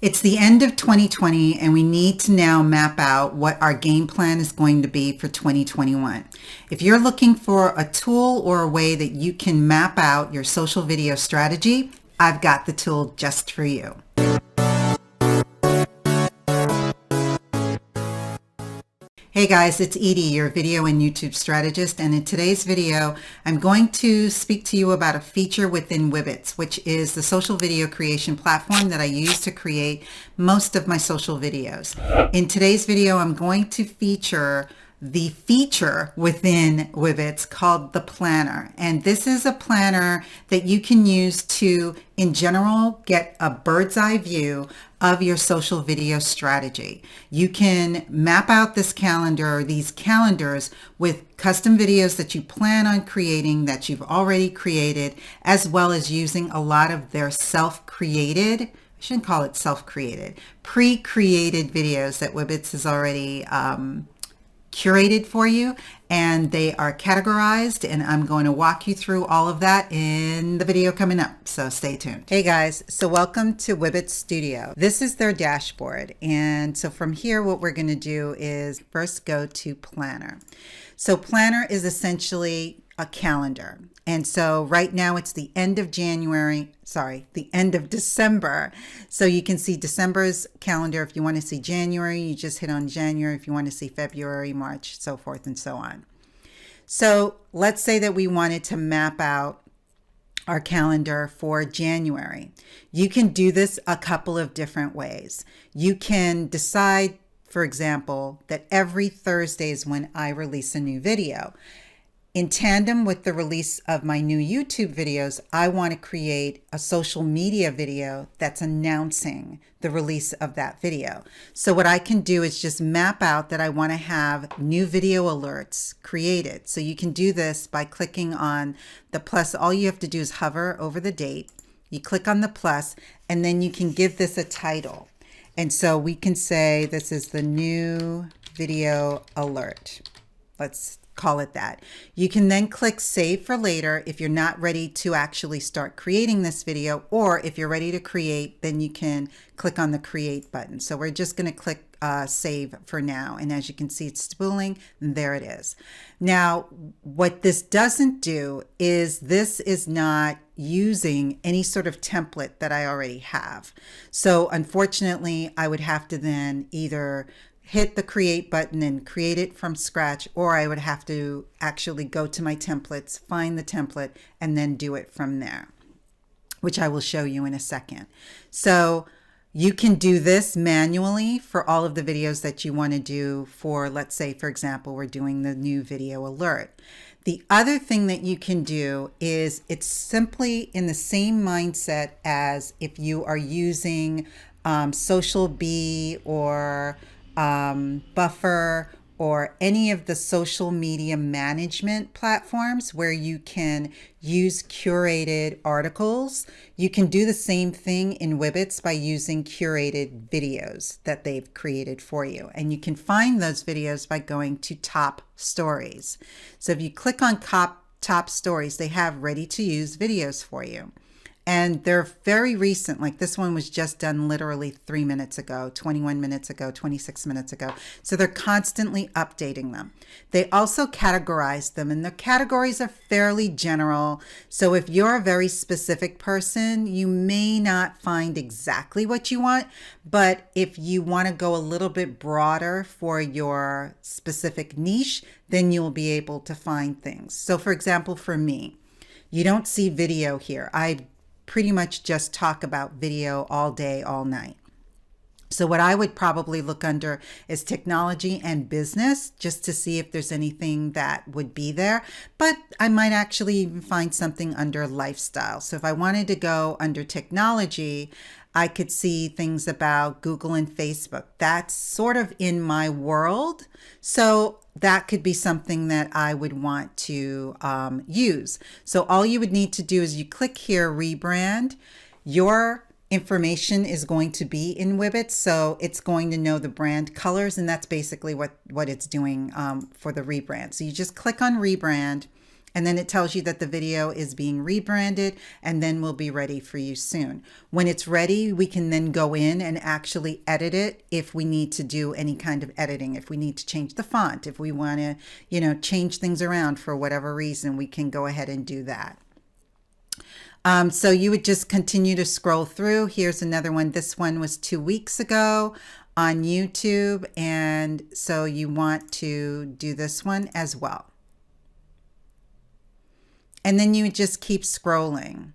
It's the end of 2020 and we need to now map out what our game plan is going to be for 2021. If you're looking for a tool or a way that you can map out your social video strategy, I've got the tool just for you. Hey guys, it's Edie, your video and YouTube strategist, and in today's video, I'm going to speak to you about a feature within Wibbitz, which is the social video creation platform that I use to create most of my social videos. In today's video, I'm going to feature the feature within Wibbitz called the planner. And this is a planner that you can use to, in general, get a bird's eye view of your social video strategy. You can map out this calendar or these calendars with custom videos that you plan on creating that you've already created, as well as using a lot of their self-created, I shouldn't call it self-created, pre-created videos that Wibbitz has already curated for you, and they are categorized, and I'm going to walk you through all of that in the video coming up, so stay tuned. Hey guys, so welcome to Wibbitz Studio. This is their dashboard, and so from here what we're going to do is first go to Planner. So Planner is essentially a calendar, and so right now it's the end of the end of December. So you can see December's calendar. If you want to see January, you just hit on January. If you want to see February, March, so forth and so on. So let's say that we wanted to map out our calendar for January. You can do this a couple of different ways. You can decide, for example, that every Thursday is when I release a new video. In tandem with the release of my new YouTube videos, I want to create a social media video that's announcing the release of that video. So what I can do is just map out that I want to have new video alerts created. So you can do this by clicking on the plus. All you have to do is hover over the date. You click on the plus, and then you can give this a title. And so we can say this is the new video alert. Let's call it that. You can then click save for later if you're not ready to actually start creating this video, or if you're ready to create, then you can click on the create button. So we're just going to click save for now, and as you can see, it's spooling, and there it is. Now what this doesn't do is this is not using any sort of template that I already have. So unfortunately I would have to then either hit the create button and create it from scratch, or I would have to actually go to my templates, find the template, and then do it from there, which I will show you in a second. So you can do this manually for all of the videos that you want to do for, let's say, for example, we're doing the new video alert. The other thing that you can do is it's simply in the same mindset as if you are using Social Bee or Buffer or any of the social media management platforms where you can use curated articles. You can do the same thing in Wibbitz by using curated videos that they've created for you. And you can find those videos by going to Top Stories. So if you click on Top Stories, they have ready to use videos for you. And they're very recent, like this one was just done literally 3 minutes ago, 21 minutes ago, 26 minutes ago. So they're constantly updating them. They also categorize them, and the categories are fairly general. So if you're a very specific person, you may not find exactly what you want, but if you want to go a little bit broader for your specific niche, then you'll be able to find things. So for example, for me, you don't see video here. I pretty much just talk about video all day, all night. So what I would probably look under is technology and business, just to see if there's anything that would be there. But I might actually even find something under lifestyle. So if I wanted to go under technology, I could see things about Google and Facebook. That's sort of in my world. So that could be something that I would want to use. So all you would need to do is you click here, rebrand. Your information is going to be in Wibbitz, so it's going to know the brand colors, and that's basically what it's doing for the rebrand. So you just click on rebrand, And then it tells you that the video is being rebranded and then will be ready for you soon. When it's ready, we can then go in and actually edit it if we need to do any kind of editing. If we need to change the font, if we want to, change things around for whatever reason, we can go ahead and do that. So you would just continue to scroll through. Here's another one. This one was 2 weeks ago on YouTube. And so you want to do this one as well. And then you just keep scrolling.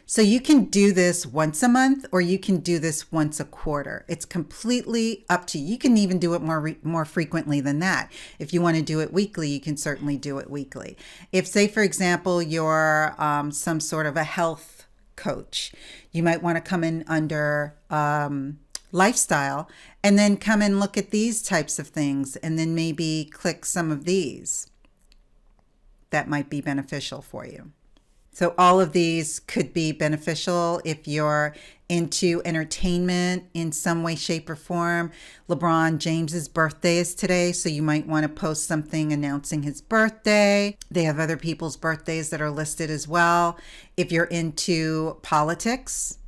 So you can do this once a month or you can do this once a quarter. It's completely up to you. You can even do it more frequently than that. If you want to do it weekly, you can certainly do it weekly. If, say, for example, you're some sort of a health coach, you might want to come in under lifestyle and then come and look at these types of things and then maybe click some of these. That might be beneficial for you. So all of these could be beneficial if you're into entertainment in some way, shape, or form. LeBron James's birthday is today, so you might want to post something announcing his birthday. They have other people's birthdays that are listed as well. If you're into politics,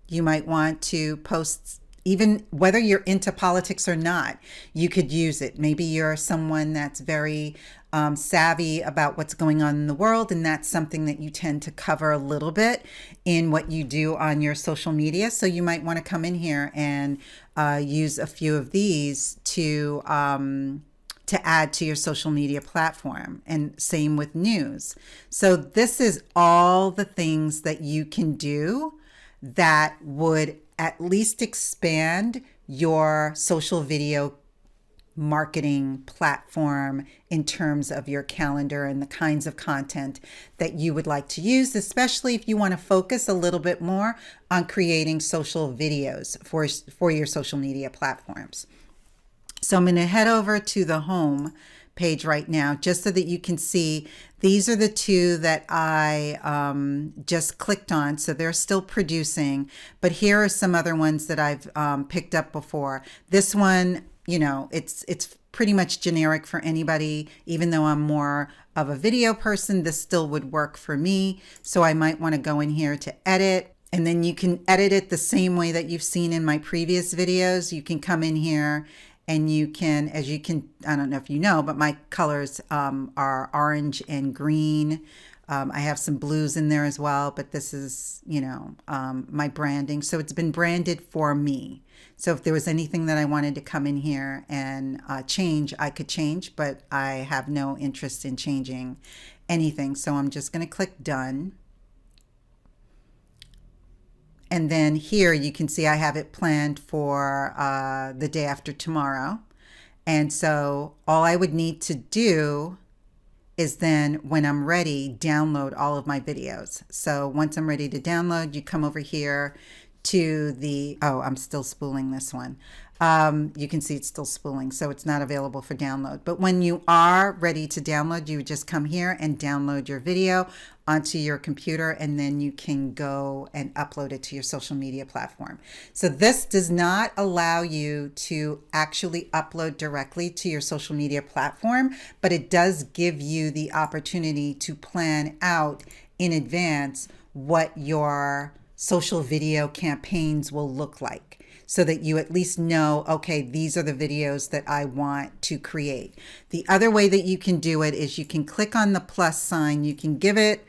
you might want to post, even whether you're into politics or not, you could use it. Maybe you're someone that's very savvy about what's going on in the world, and that's something that you tend to cover a little bit in what you do on your social media. So you might want to come in here and use a few of these to add to your social media platform, and same with news. So this is all the things that you can do that would at least expand your social video marketing platform in terms of your calendar and the kinds of content that you would like to use, especially if you want to focus a little bit more on creating social videos for your social media platforms. So I'm going to head over to the home page right now, just so that you can see these are the two that I just clicked on. So they're still producing, but here are some other ones that I've picked up before. This one, it's pretty much generic for anybody. Even though I'm more of a video person, this still would work for me. So I might want to go in here to edit, and then you can edit it the same way that you've seen in my previous videos. You can come in here and you can, I don't know if you know, but my colors are orange and green. I have some blues in there as well, but this is, my branding. So it's been branded for me. So if there was anything that I wanted to come in here and change, I could change, but I have no interest in changing anything. So I'm just going to click done. And then here you can see I have it planned for the day after tomorrow. And so all I would need to do is then, when I'm ready, download all of my videos. So once I'm ready to download, you come over here to the, oh, I'm still spooling this one. You can see it's still spooling, so it's not available for download. But when you are ready to download, you would just come here and download your video onto your computer, and then you can go and upload it to your social media platform. So this does not allow you to actually upload directly to your social media platform, but it does give you the opportunity to plan out in advance what your social video campaigns will look like, so that you at least know, okay, these are the videos that I want to create. The other way that you can do it is you can click on the plus sign. You can give it,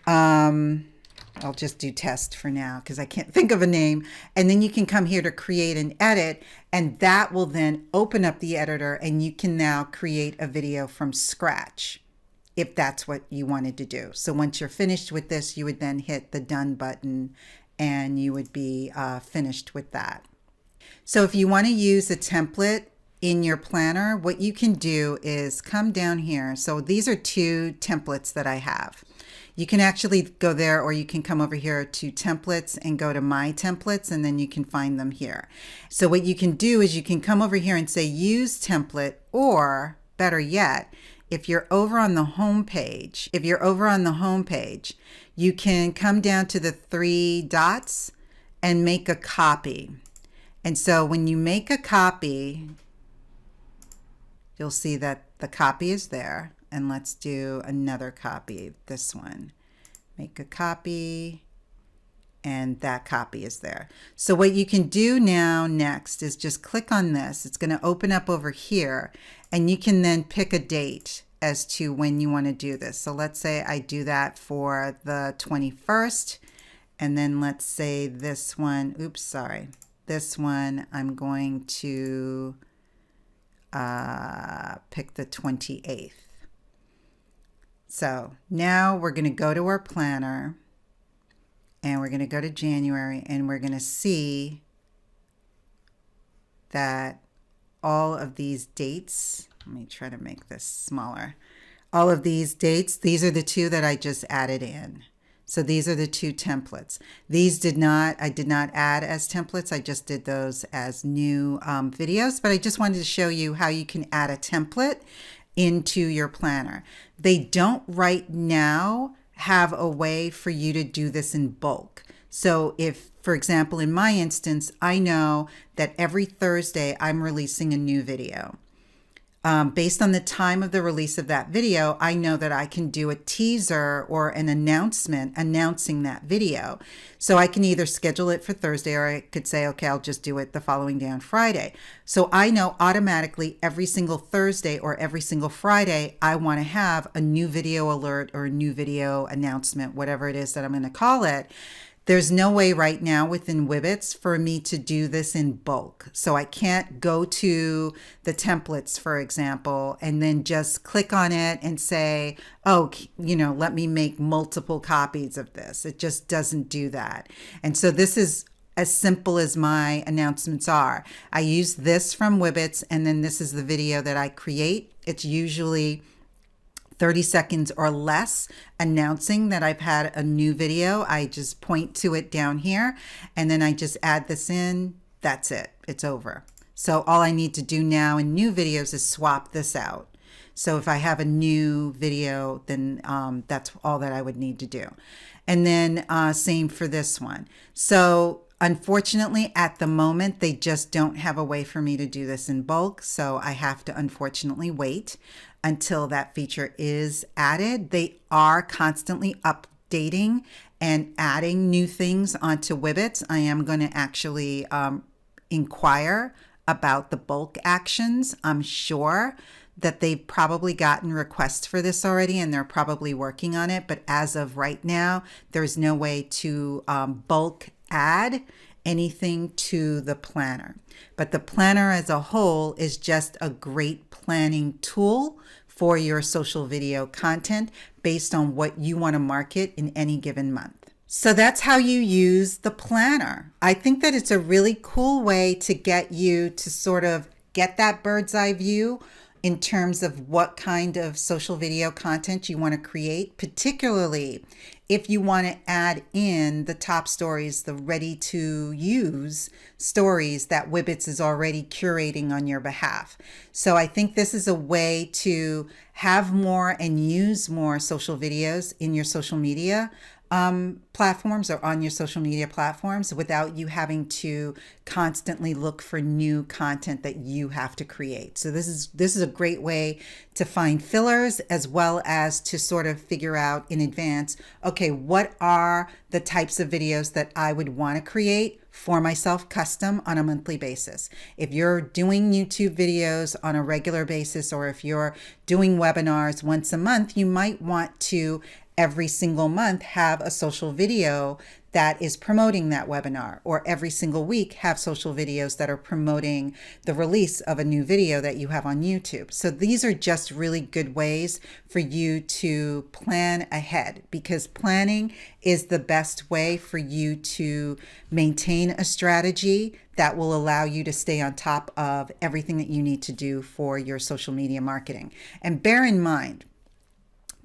I'll just do test for now because I can't think of a name. And then you can come here to create and edit, and that will then open up the editor, and you can now create a video from scratch if that's what you wanted to do. So once you're finished with this, you would then hit the done button and you would be finished with that. So if you want to use a template in your planner, what you can do is come down here. So these are two templates that I have. You can actually go there, or you can come over here to templates and go to my templates, and then you can find them here. So what you can do is you can come over here and say use template, or better yet, if you're over on the home page, you can come down to the three dots and make a copy. And so when you make a copy, you'll see that the copy is there. and let's do another copy, this one. Make a copy, and that copy is there. So what you can do now next is just click on this. It's going to open up over here, and you can then pick a date as to when you want to do this. So let's say I do that for the 21st, and then let's say this one, oops, sorry. This one I'm going to pick the 28th. So now we're going to go to our planner, and we're going to go to January, and we're going to see that all of these dates, let me try to make this smaller. All of these dates, these are the two that I just added in. So these are the two templates. These I did not add as templates. I just did those as new videos, but I just wanted to show you how you can add a template into your planner. They don't right now have a way for you to do this in bulk. So if, for example, in my instance, I know that every Thursday I'm releasing a new video. Based on the time of the release of that video, I know that I can do a teaser or an announcement announcing that video. So I can either schedule it for Thursday, or I could say, okay, I'll just do it the following day on Friday. So I know automatically every single Thursday or every single Friday, I want to have a new video alert or a new video announcement, whatever it is that I'm going to call it. There's no way right now within Wibbitz for me to do this in bulk. So I can't go to the templates, for example, and then just click on it and say, oh, let me make multiple copies of this. It just doesn't do that. And so this is as simple as my announcements are. I use this from Wibbitz, and then this is the video that I create. It's usually 30 seconds or less announcing that I've had a new video. I just point to it down here, and then I just add this in. That's it. It's over. So all I need to do now in new videos is swap this out. So if I have a new video, then that's all that I would need to do. And then same for this one. So unfortunately, at the moment, they just don't have a way for me to do this in bulk. So I have to unfortunately wait until that feature is added. They are constantly updating and adding new things onto Wibbitz. I am going to actually inquire about the bulk actions. I'm sure that they've probably gotten requests for this already, and they're probably working on it. But as of right now, there's no way to bulk add anything to the planner. But the planner as a whole is just a great planning tool for your social video content based on what you want to market in any given month. So that's how you use the planner. I think that it's a really cool way to get you to sort of get that bird's eye view in terms of what kind of social video content you want to create, particularly if you want to add in the top stories, the ready to use stories that Wibbitz is already curating on your behalf. So I think this is a way to have more and use more social videos in your social media platforms or on your social media platforms without you having to constantly look for new content that you have to create. So this is a great way to find fillers as well as to sort of figure out in advance, okay, what are the types of videos that I would want to create for myself custom on a monthly basis. If you're doing YouTube videos on a regular basis, or if you're doing webinars once a month, you might want to every single month have a social video that is promoting that webinar, or every single week have social videos that are promoting the release of a new video that you have on YouTube. So these are just really good ways for you to plan ahead, because planning is the best way for you to maintain a strategy that will allow you to stay on top of everything that you need to do for your social media marketing. And bear in mind,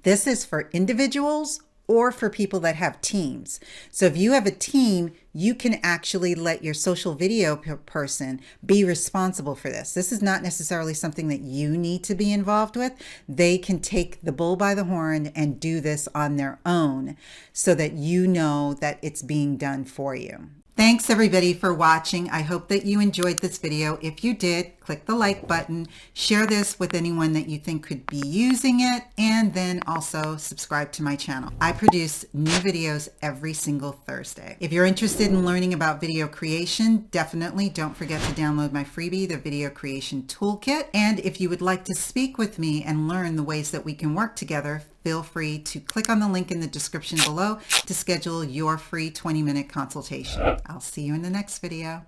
this is for individuals or for people that have teams. So if you have a team, you can actually let your social video person be responsible for this. This is not necessarily something that you need to be involved with. They can take the bull by the horn and do this on their own so that you know that it's being done for you. Thanks everybody for watching. I hope that you enjoyed this video. If you did, click the like button, share this with anyone that you think could be using it, and then also subscribe to my channel. I produce new videos every single Thursday. If you're interested in learning about video creation, definitely don't forget to download my freebie, the Video Creation Toolkit. And if you would like to speak with me and learn the ways that we can work together, feel free to click on the link in the description below to schedule your free 20-minute consultation. I'll see you in the next video.